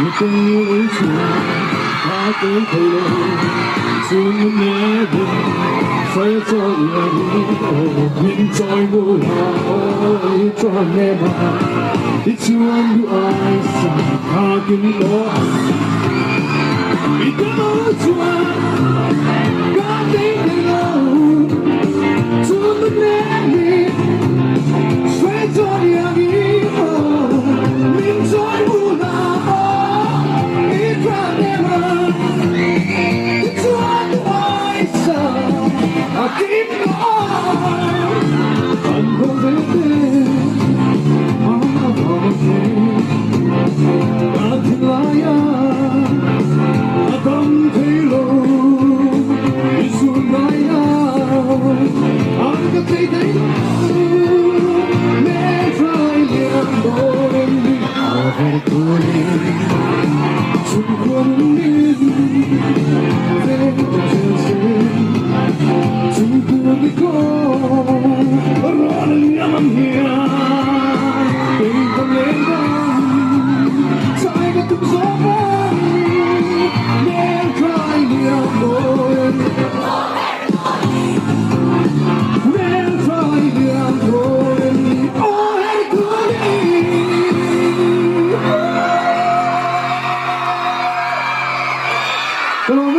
You're I think soon never say for you enjoy more it's on never it's you on the eyes I can go it goes one God they know to the never say for you enjoy more it's on never I keep going. I'm going I'm going until I come to low. It's soon I'm the day never I'm going I'll be going to